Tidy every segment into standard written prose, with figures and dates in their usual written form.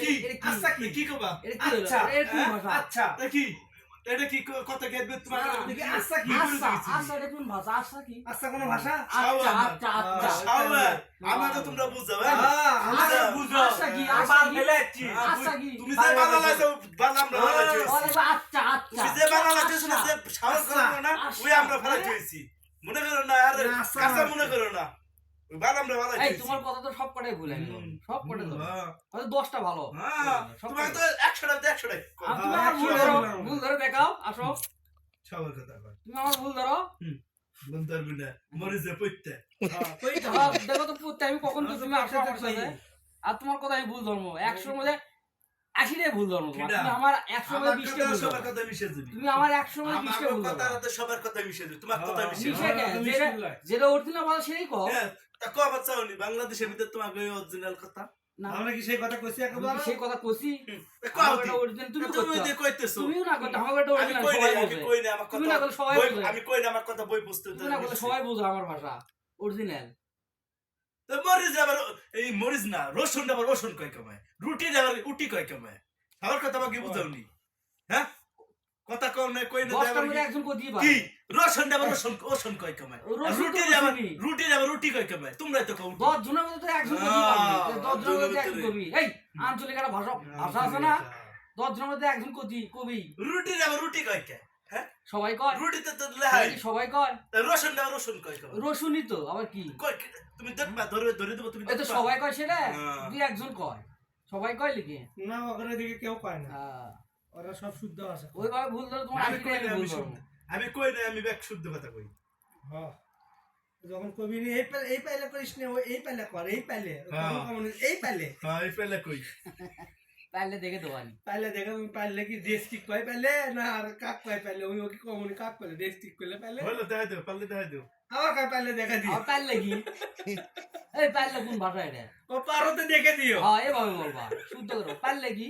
কি আচ্ছা কি কবা আচ্ছা আচ্ছা কি এটা কি কথা কেটবে তোমার কি আচ্ছা কি আচ্ছা এটা কোন ভাষা আচ্ছা কি আচ্ছা কোন ভাষা আচ্ছা আচ্ছা আচ্ছা আমাকে তোমরা বুঝাবে আমরা বুঝো আচ্ছা কি আচ্ছা কি আচ্ছা কি তুমি যে বানালাইছো বানামরা বানাইছো আচ্ছা আচ্ছা তুমি যে বানালাইছো না যে সাহস করো না ওই আমরা ফেলাই দিয়েছি মনে করো না আরে কাঁচা মনে করো না বানামরা এই বানাইছি তোমার কথা তো সব কটাই ভুল একদম সব কটাই তো হয়তো 10টা ভালো তোমাকে তো 100টা 100টাই তুমি আমার ভুল ধরে দেখাও আসো সবার কথা কয় তুমি আমার ভুল ধরো বন্ধুর বিনা মরিজে পড়তে দেখো তো পুত্র আমি কখন তো তুমি আসো আমার সাথে আর তোমার কথা আমি ভুল ধরবো 100 মধ্যে 80টাই ভুল ধরবো তুমি আমার 100 মধ্যে 20টা ভুল সবার কথা মিশে যাবে তুমি আমার 100 মধ্যে 20টা ভুল কথা রাতে সবার কথা মিশে যাবে তোমার কথা মিশে মিশে যেটা অরিজিনাল বলা সেটাই কও তা কও বাচ্চা উনি বাংলাদেশের ভিতর তোমাকে অরিজিনাল কথা না আমরা কি সেই কথা কইছি একবার সেই কথা কইছি কও এটা অরিজিনাল তুমি তুমি যে কইতেছো তুমিও না কথা আমার এটা আমি অরিজিনাল কই সবাই না বুঝে আমি কই না আমার তুমি না কথা বলে সবাই বুঝে আমি কই না আমার কথা বই বুঝতে তুমি না বলে সবাই বুঝে আমার ভাষা অরিজিনাল তো মরিজ আবার এই মরিজ না রসুন আবার রসুন কয় কমায় রুটি আবার উটি কয় কমায় আমার কথা আমাকে বুঝাওনি হ্যাঁ কথা কও না কই না 10টার মধ্যে একজন কই দিবা কি রসুন আবার রসুন রসুন কয় কমায় রুটি আবার রুটি কয় কমায় তোমরাই তো কও 10 জনের মধ্যে তো একজন কই দিবা 10 জনের মধ্যে একজন কবি এই আঞ্চলিক একটা ভাষা ভাষা আছে না 10 জনের মধ্যে একজন কবি রুটি আবার রুটি কয় কে হ্যাঁ সবাই কয় রুটিতে তো লেহাই সবাই কয় রসুন আবার রসুন কয় কমায় রসুনই তো আবার কি কয় তুমি দেখবা ধরে ধরে দেব তুমি এই তো সবাই কয় সেটা দুই একজন কয় সবাই কয় লিখে না ওখানে দিকে কেউ কয় না হ্যাঁ ওরা সব শুদ্ধ আছে ওইভাবে ভুল ধরে তোমার আমি কই না ভুল আমি ধরবো শুদ্ধ আমি কই না আমি ব্যাক শুদ্ধ কথা কই হ্যাঁ যখন কবি নি এই পাইলে করিস না এই পাইলে কর এই পাইলে এই পাইলে হ্যাঁ এই পেলে কই পারলে দেখে দেবানি পাইলে দেখা তুমি পাইলে কি ড্রেস ঠিক কয় পাইলে না আর কাক কয় পাইলে ওই কি কমনি কাক পাইলে ড্রেস ঠিক করলে পাইলে হলো দেখাই দাও পারলে দেখাই দাও আবার কয় পাইলে দেখা দিও আর পারলে কি এই পারলে কোন ভাষা এটা ও পারোতে দেখে দিও হ্যাঁ এভাবে বলবা শুদ্ধ করো পারলে কি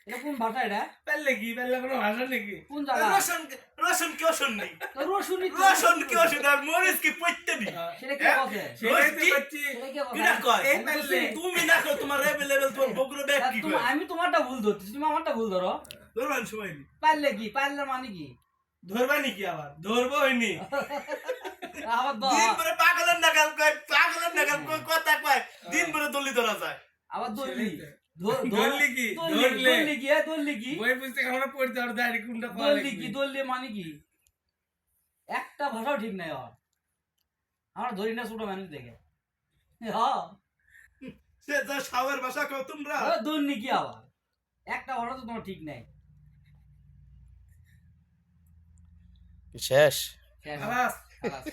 এটা কোন ভাষা এটা পাইলে কি পাইলে কোনো ভাষা নাকি কোন জায়গা রসুন রসুন কি অসুন নেই রসুনই তো রসুন কি অসুন আর মরিচ কি পড়তে নি সেটা কি কথা সেটাই তো করছি সেটা কি কিরা কথা কয় এই পাইলে তুমি না কও তোমার অ্যাভেলেবল তোমার বগুড়া ব্যাগ কি কয় আমি তোমারটা ভুল ধরতেছি তুমি আমারটা ভুল ধরো ধরবান সময় নি পারলে কি পারলে মানে কি ধরবা নাকি আবার ধরবো হয়নি আবার দিন পরে পাগলের নাগাল কয় কথা কয় দিন পরে দলি ধরা যায় আবার দললি ধরলি কি ধরলে দললি কি দললি কি বই পুস্তক আমরা পড়তে আর দাঁড়ি কোনটা দললি কি দললি মানে কি একটা ভাষাও ঠিক নাই আর আমরা ধরি না ছোট মানুষ দেখে হ্যাঁ সে যা সাওয়ার ভাষা কও তোমরা দললি কি আবার একটা ভাষা তো তোমার ঠিক নাই শেষ শেষ। খালাস খালাস।